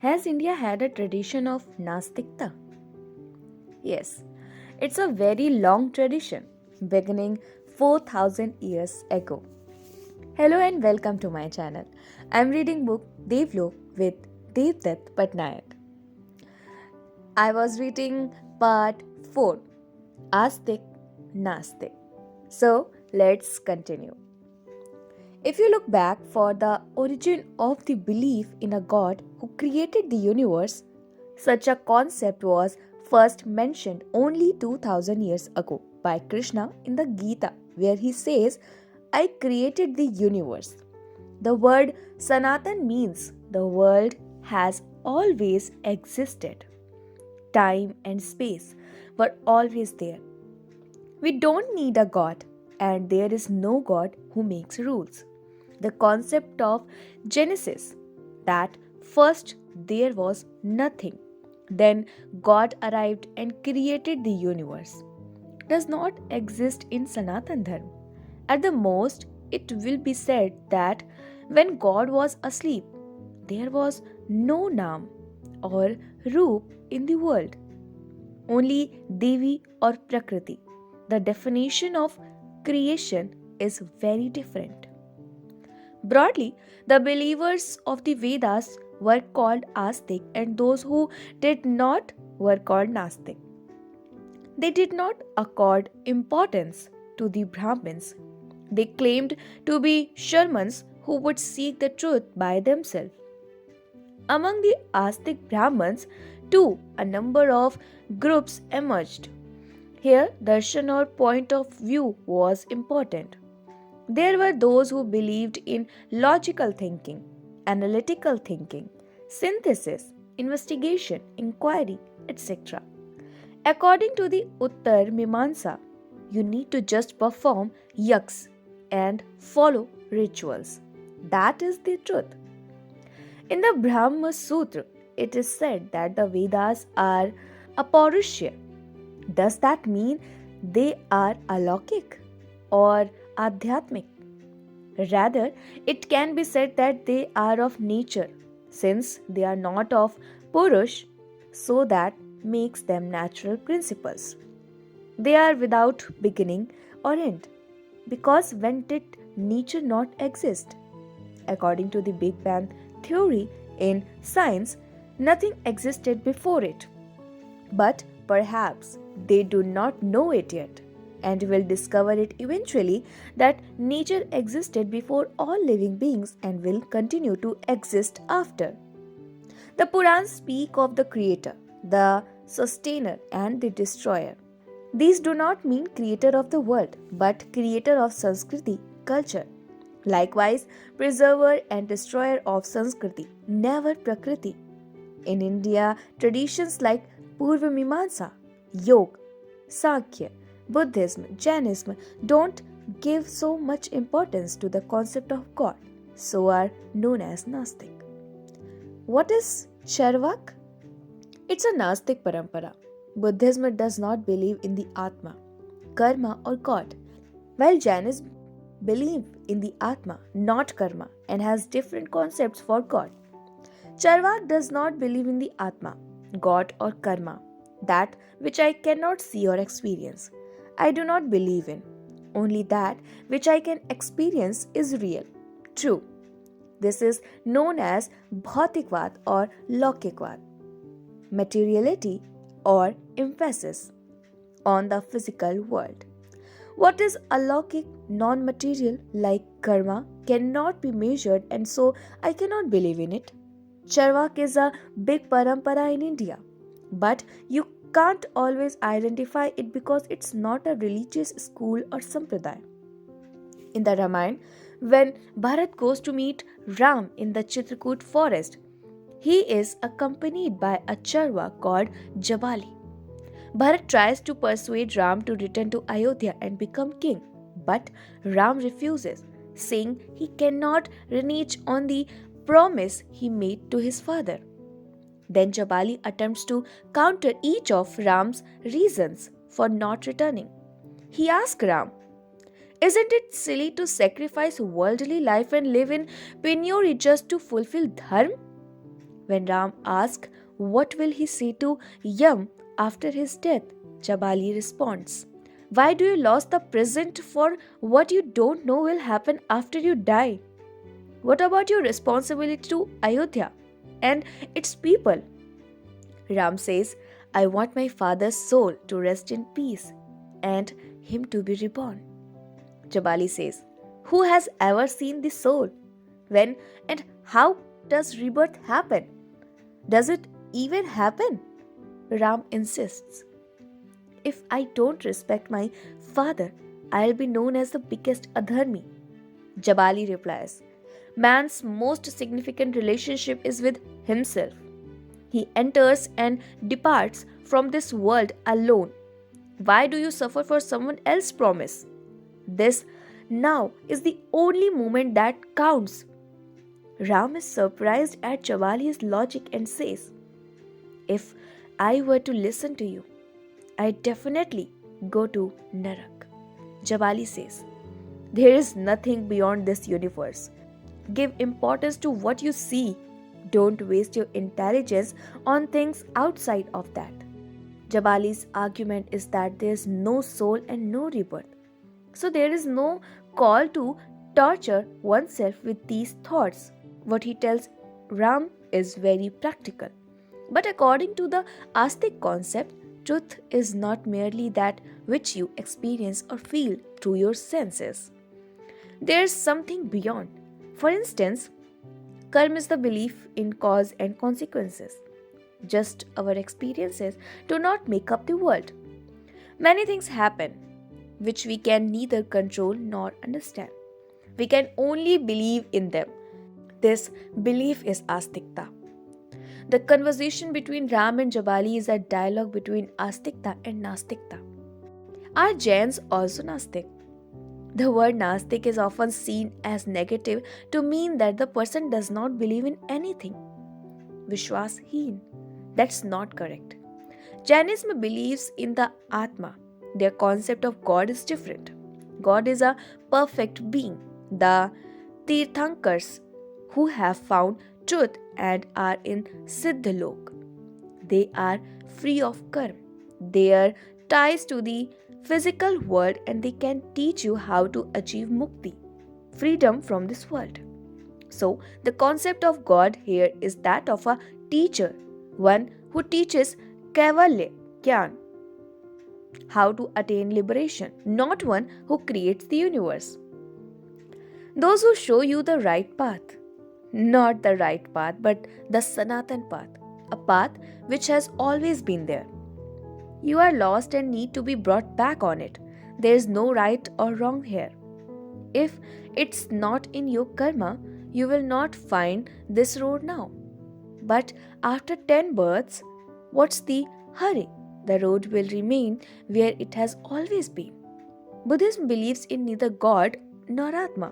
Has India had a tradition of Nastikta? Yes, it's a very long tradition, beginning 4000 years ago. Hello and welcome to my channel. I'm reading book Devlok with Devdutt Patnayak. I was reading part 4, Astik, Nastik. So let's continue. If you look back for the origin of the belief in a God who created the universe, such a concept was first mentioned only 2000 years ago by Krishna in the Gita, where he says, I created the universe. The word Sanatan means the world has always existed. Time and space were always there. We don't need a God, and there is no God who makes rules. The concept of Genesis, that first there was nothing, then God arrived and created the universe, does not exist in Sanatan Dharma. At the most, it will be said that when God was asleep, there was no Naam or Roop in the world, only Devi or Prakriti. The definition of creation is very different. Broadly, the believers of the Vedas were called Astik and those who did not were called Nastik. They did not accord importance to the Brahmins. They claimed to be Sharmans who would seek the truth by themselves. Among the Astik Brahmins, too, a number of groups emerged. Here, darshan or point of view was important. There were those who believed in logical thinking, analytical thinking, synthesis, investigation, inquiry, etc. According to the Uttar Mimamsa, you need to just perform yaks and follow rituals. That is the truth. In the Brahma Sutra, it is said that the Vedas are apaurushya. Does that mean they are alokik or adhyatmic? Rather, it can be said that they are of nature, since they are not of Purush, so that makes them natural principles. They are without beginning or end, because when did nature not exist? According to the Big Bang theory in science, nothing existed before it. But perhaps they do not know it yet and will discover it eventually that nature existed before all living beings and will continue to exist after. The Purans speak of the creator, the sustainer, and the destroyer. These do not mean creator of the world, but creator of Sanskriti, culture. Likewise, preserver and destroyer of Sanskriti, never Prakriti. In India, traditions like Purva Mimamsa, Yoga, Sankhya, Buddhism, Jainism don't give so much importance to the concept of God, so are known as Nastik. What is Charvak? It's a Nastik parampara. Buddhism does not believe in the Atma, Karma, or God, while Jainism believes in the Atma, not Karma, and has different concepts for God. Charvak does not believe in the Atma, God, or Karma, that which I cannot see or experience. I do not believe in. Only that which I can experience is real, true. This is known as Bhautikvad or Laukikvad, materiality or emphasis on the physical world. What is alaukik, non-material like karma cannot be measured and so I cannot believe in it. Charvak is a big parampara in India, but you can't always identify it because it's not a religious school or sampradaya. In the Ramayana, when Bharat goes to meet Ram in the Chitrakoot forest, he is accompanied by a Charva called Jabali. Bharat tries to persuade Ram to return to Ayodhya and become king, but Ram refuses, saying he cannot renege on the promise he made to his father. Then Jabali attempts to counter each of Ram's reasons for not returning. He asks Ram, isn't it silly to sacrifice worldly life and live in penury just to fulfill dharma? When Ram asks, what will he say to Yam after his death? Jabali responds, why do you lose the present for what you don't know will happen after you die? What about your responsibility to Ayodhya and its people? Ram says, I want my father's soul to rest in peace and him to be reborn. Jabali says, who has ever seen the soul? When and how does rebirth happen? Does it even happen? Ram insists. If I don't respect my father, I'll be known as the biggest adharmi. Jabali replies, man's most significant relationship is with himself. He enters and departs from this world alone. Why do you suffer for someone else's promise? This now is the only moment that counts. Ram is surprised at Jabali's logic and says, if I were to listen to you, I'd definitely go to Narak. Jabali says, there is nothing beyond this universe. Give importance to what you see. Don't waste your intelligence on things outside of that. Jabali's argument is that there is no soul and no rebirth. So there is no call to torture oneself with these thoughts. What he tells Ram is very practical. But according to the Astik concept, truth is not merely that which you experience or feel through your senses. There is something beyond. For instance, karma is the belief in cause and consequences. Just our experiences do not make up the world. Many things happen which we can neither control nor understand. We can only believe in them. This belief is Astikta. The conversation between Ram and Jabali is a dialogue between Astikta and Nastikta. Are Jains also Nastik? The word Nastik is often seen as negative to mean that the person does not believe in anything. Vishwasheen. That's not correct. Jainism believes in the Atma. Their concept of God is different. God is a perfect being. The Tirthankars who have found truth and are in Siddhalok. They are free of karma. Their ties to the physical world and they can teach you how to achieve mukti, freedom from this world. So, the concept of God here is that of a teacher, one who teaches Kaivalya, Gyan, how to attain liberation, not one who creates the universe. Those who show you the right path, not the right path, but the Sanatan path, a path which has always been there. You are lost and need to be brought back on it. There is no right or wrong here. If it's not in your karma, you will not find this road now. But after 10 births, what's the hurry? The road will remain where it has always been. Buddhism believes in neither God nor Atma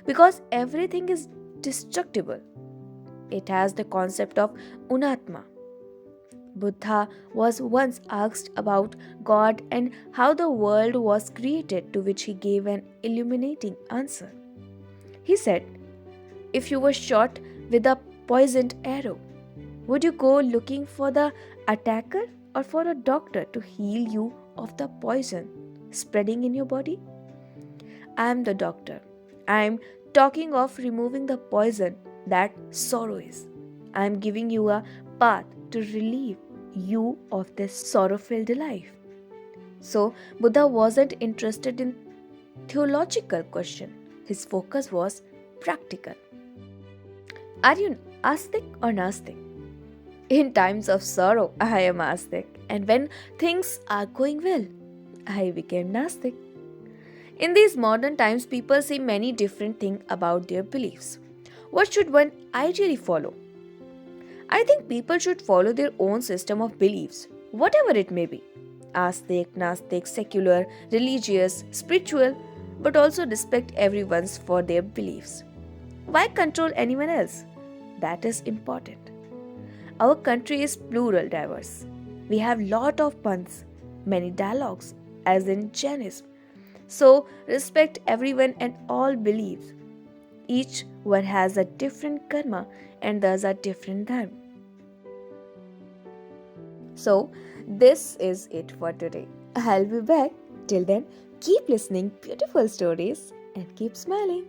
because everything is destructible. It has the concept of Unatma. Buddha was once asked about God and how the world was created, to which he gave an illuminating answer. He said, if you were shot with a poisoned arrow, would you go looking for the attacker or for a doctor to heal you of the poison spreading in your body? I am the doctor. I am talking of removing the poison that sorrow is. I am giving you a path to relieve you of this sorrow-filled life. So, Buddha wasn't interested in theological question. His focus was practical. Are you Astik or Nastik? In times of sorrow, I am Astik. And when things are going well, I became Nastik. In these modern times, people say many different things about their beliefs. What should one ideally follow? I think people should follow their own system of beliefs, whatever it may be. Astik, Nastik, secular, religious, spiritual, but also respect everyone's for their beliefs. Why control anyone else? That is important. Our country is plural diverse. We have lot of puns, many dialogues, as in Jainism. So respect everyone and all beliefs. Each one has a different karma and thus are different than. So, this is it for today. I'll be back. Till then, keep listening beautiful stories and keep smiling.